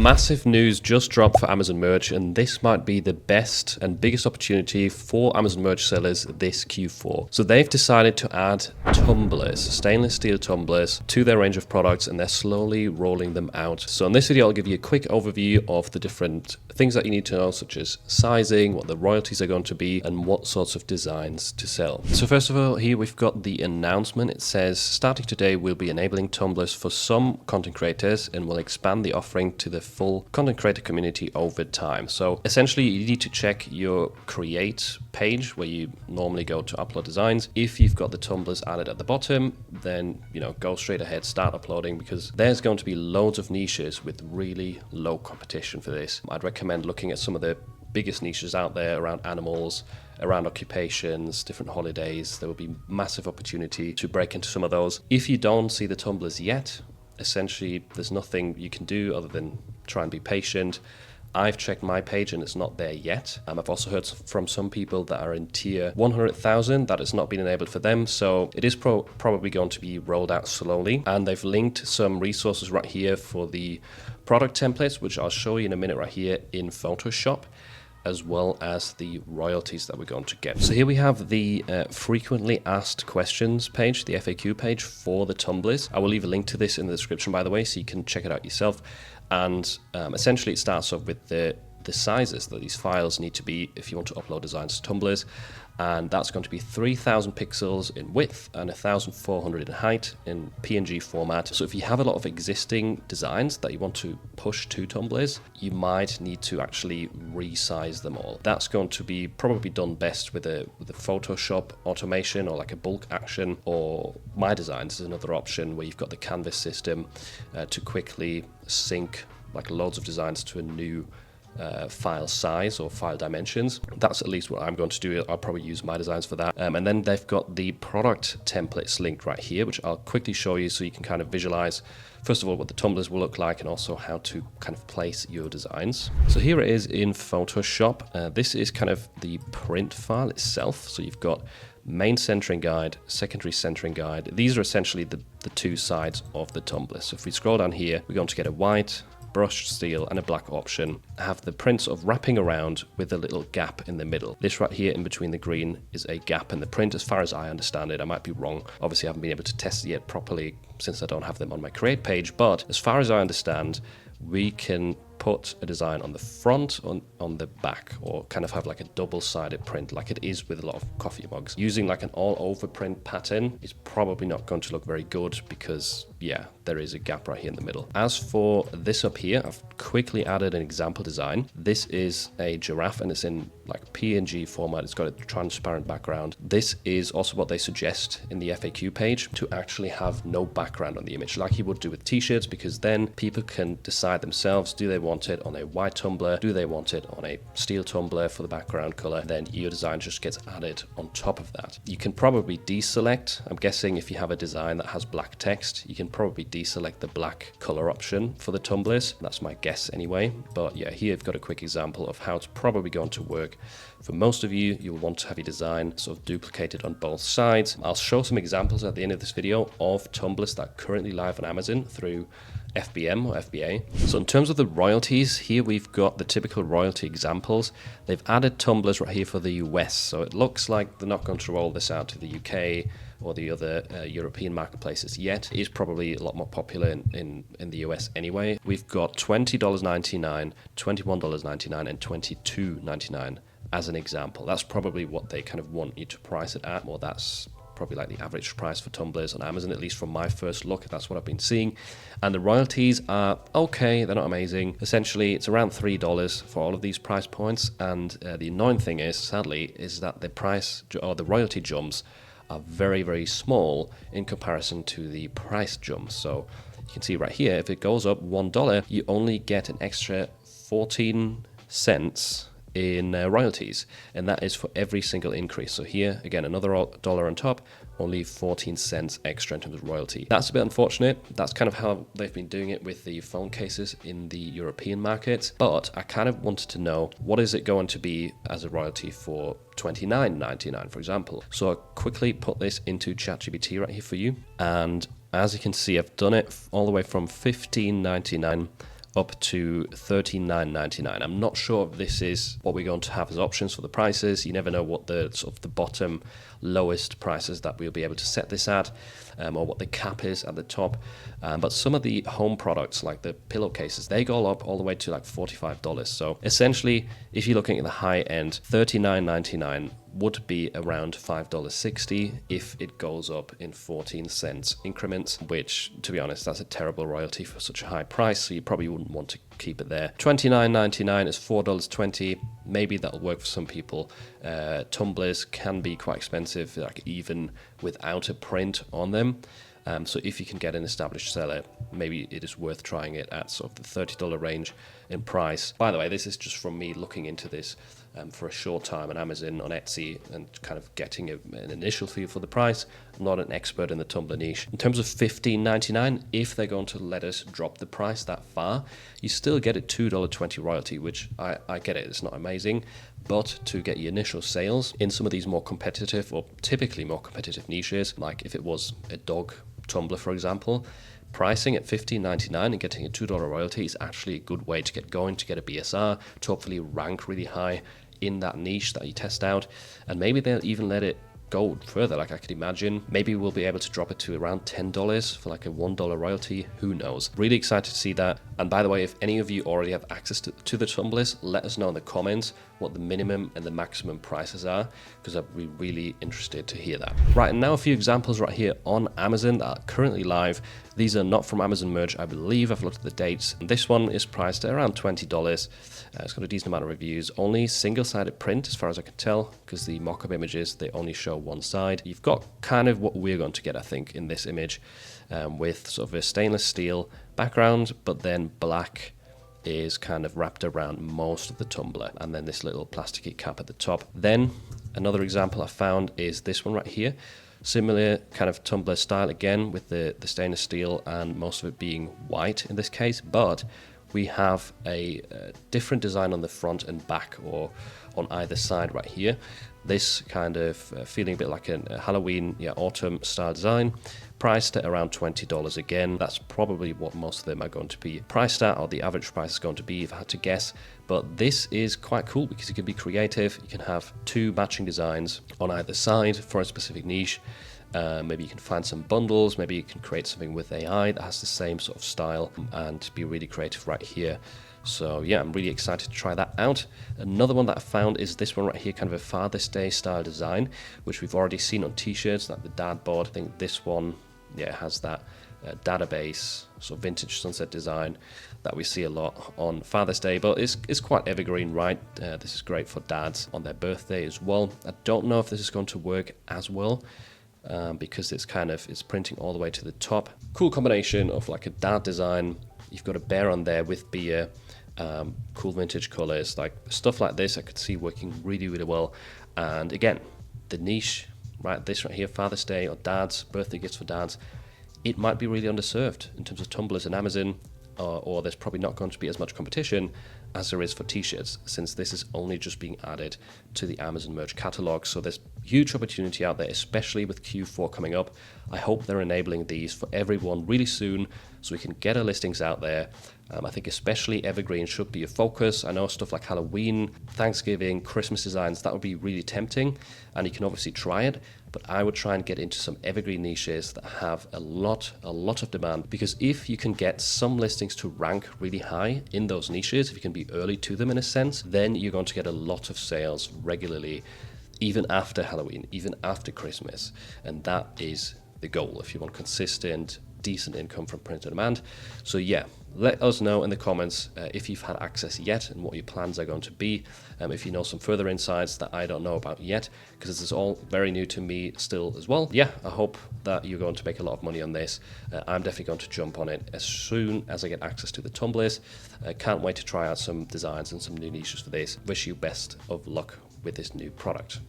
Massive news just dropped for Amazon merch, and this might be the best and biggest opportunity for Amazon merch sellers this Q4. So they've decided to add tumblers, stainless steel tumblers, to their range of products, and they're slowly rolling them out. So in this video, I'll give you a quick overview of the different things that you need to know, such as sizing, what the royalties are going to be, and what sorts of designs to sell. So first of all, here we've got the announcement. It says, starting today, we'll be enabling tumblers for some content creators and will expand the offering to the full content creator community over time. So essentially, you need to check your create page where you normally go to upload designs. If you've got the tumblers added at the bottom, then go straight ahead, start uploading, because there's going to be loads of niches with really low competition for this. I'd recommend looking at some of the biggest niches out there around animals, around occupations, different holidays. There will be massive opportunity to break into some of those. If you don't see the tumblers yet, essentially there's nothing you can do other than try and be patient. I've checked my page and it's not there yet. I've also heard from some people that are in tier 100,000 that it's not been enabled for them. So it is probably going to be rolled out slowly. And they've linked some resources right here for the product templates, which I'll show you in a minute right here in Photoshop, as well as the royalties that we're going to get. So here we have the frequently asked questions page, the FAQ page for the tumblers. I will leave a link to this in the description, by the way, so you can check it out yourself. And essentially it starts off with the sizes that these files need to be if you want to upload designs to tumblers. And that's going to be 3000 pixels in width and 1400 in height in PNG format. So if you have a lot of existing designs that you want to push to tumblers, you might need to actually resize them all. That's going to be probably done best with a Photoshop automation or like a bulk action, or My Designs is another option where you've got the canvas system to quickly sync like loads of designs to a new file size or file dimensions. That's at least what I'm going to do. I'll probably use My Designs for that. And then they've got the product templates linked right here, which I'll quickly show you so you can kind of visualize, first of all, what the tumblers will look like and also how to kind of place your designs. So here it is in Photoshop. This is kind of the print file itself. So you've got main centering guide, secondary centering guide. These are essentially the two sides of the tumbler. So if we scroll down here, we're going to get a white, brushed steel and a black option. Have the prints of wrapping around with a little gap in the middle. This right here in between the green is a gap in the print, as far as I understand it. I might be wrong. Obviously I haven't been able to test it yet properly since I don't have them on my create page, but as far as I understand, we can put a design on the front, on the back, or kind of have like a double-sided print like it is with a lot of coffee mugs. Using like an all-over print pattern is probably not going to look very good because, yeah, there is a gap right here in the middle. As for this up here, I've quickly added an example design. This is a giraffe and it's in like PNG format. It's got a transparent background. This is also what they suggest in the FAQ page, to actually have no background on the image like you would do with t-shirts, because then people can decide themselves, do they want it on a white tumbler, do they want it on a steel tumbler for the background color? Then your design just gets added on top of that. You can probably deselect, I'm guessing if you have a design that has black text, you can probably deselect the black color option for the tumblers. That's my guess anyway. But yeah, here I've got a quick example of how it's probably going to work. For most of you, you'll want to have your design sort of duplicated on both sides. I'll show some examples at the end of this video of tumblers that are currently live on Amazon through FBM or FBA. So in terms of the royalties, here we've got the typical royalty examples. They've added tumblers right here for the US. So it looks like they're not going to roll this out to the UK or the other European marketplaces yet. It is probably a lot more popular in the US anyway. We've got $20.99, $21.99 and $22.99 as an example. That's probably what they kind of want you to price it at, or that's probably like the average price for tumblers on Amazon, at least from my first look. That's what I've been seeing. And the royalties are okay, they're not amazing. Essentially, it's around $3 for all of these price points. And the annoying thing is, sadly, is that the price or the royalty jumps are very, very small in comparison to the price jumps. So you can see right here, if it goes up $1, you only get an extra 14 cents in royalties, and that is for every single increase. So here again, another dollar on top, only 14 cents extra in terms of royalty. That's a bit unfortunate. That's kind of how they've been doing it with the phone cases in the European market. But I kind of wanted to know, what is it going to be as a royalty for $29.99, for example? So I quickly put this into ChatGPT right here for you, and as you can see, I've done it all the way from $15.99 up to $39.99. I'm not sure if this is what we're going to have as options for the prices. You never know what the sort of the bottom lowest prices that we'll be able to set this at, or what the cap is at the top. But some of the home products, like the pillowcases, they go up all the way to like $45. So essentially, if you're looking at the high end, $39.99 would be around $5.60 if it goes up in 14-cent increments, which, to be honest, that's a terrible royalty for such a high price, so you probably wouldn't want to keep it there. $29.99 is $4.20. Maybe that'll work for some people. Tumblers can be quite expensive, like even without a print on them. So if you can get an established seller, maybe it is worth trying it at sort of the $30 range in price. By the way, this is just from me looking into this for a short time on Amazon, on Etsy, and kind of getting an initial feel for the price. I'm not an expert in the tumbler niche. In terms of $15.99, if they're going to let us drop the price that far, you still get a $2.20 royalty, which I get it, it's not amazing, but to get your initial sales in some of these more competitive, or typically more competitive niches, like if it was a dog tumbler, for example, pricing at $15.99 and getting a $2 royalty is actually a good way to get going, to get a BSR, to hopefully rank really high in that niche that you test out. And maybe they'll even let it go further. Like I could imagine maybe we'll be able to drop it to around $10 for like a $1 royalty. Who knows? Really excited to see that. And by the way, if any of you already have access to the tumblers, let us know in the comments what the minimum and the maximum prices are, because I'd be really interested to hear that. Right, and now a few examples right here on Amazon that are currently live. These are not from Amazon Merch, I believe. I've looked at the dates. And this one is priced at around $20. It's got a decent amount of reviews. Only single-sided print, as far as I can tell, because the mock-up images, they only show one side. You've got kind of what we're going to get, I think, in this image, with sort of a stainless steel background, but then black is kind of wrapped around most of the tumbler, and then this little plasticky cap at the top. Then another example I found is this one right here. Similar kind of tumbler style again, with the stainless steel and most of it being white in this case, but we have a different design on the front and back, or on either side right here. This kind of feeling a bit like a Halloween, autumn style design, priced at around $20 again. That's probably what most of them are going to be priced at, or the average price is going to be if I had to guess. But this is quite cool because you can be creative. You can have two matching designs on either side for a specific niche. Maybe you can find some bundles, maybe you can create something with AI that has the same sort of style and be really creative right here. So yeah, I'm really excited to try that out. Another one that I found is this one right here, kind of a Father's Day style design, which we've already seen on t-shirts, like the dad board. I think this one, has that database, sort of vintage sunset design that we see a lot on Father's Day, but it's quite evergreen, right? This is great for dads on their birthday as well. I don't know if this is going to work as well, because it's printing all the way to the top. Cool combination of like a dad design. You've got a bear on there with beer, cool vintage colors, like stuff like this I could see working really, really well. And again, the niche, right, this right here, Father's Day or dads, birthday gifts for dads, it might be really underserved in terms of tumblers in Amazon, or there's probably not going to be as much competition as there is for t-shirts, since this is only just being added to the Amazon Merch catalog. So there's huge opportunity out there, especially with Q4 coming up. I hope they're enabling these for everyone really soon, so we can get our listings out there. I think especially evergreen should be a focus. I know stuff like Halloween, Thanksgiving, Christmas designs, that would be really tempting, and you can obviously try it, but I would try and get into some evergreen niches that have a lot of demand, because if you can get some listings to rank really high in those niches, if you can be early to them in a sense, then you're going to get a lot of sales regularly, even after Halloween, even after Christmas. And that is the goal if you want consistent, decent income from print on demand. So yeah, let us know in the comments if you've had access yet and what your plans are going to be. If you know some further insights that I don't know about yet, because this is all very new to me still as well. Yeah, I hope that you're going to make a lot of money on this. I'm definitely going to jump on it as soon as I get access to the tumblers. I can't wait to try out some designs and some new niches for this. Wish you best of luck with this new product.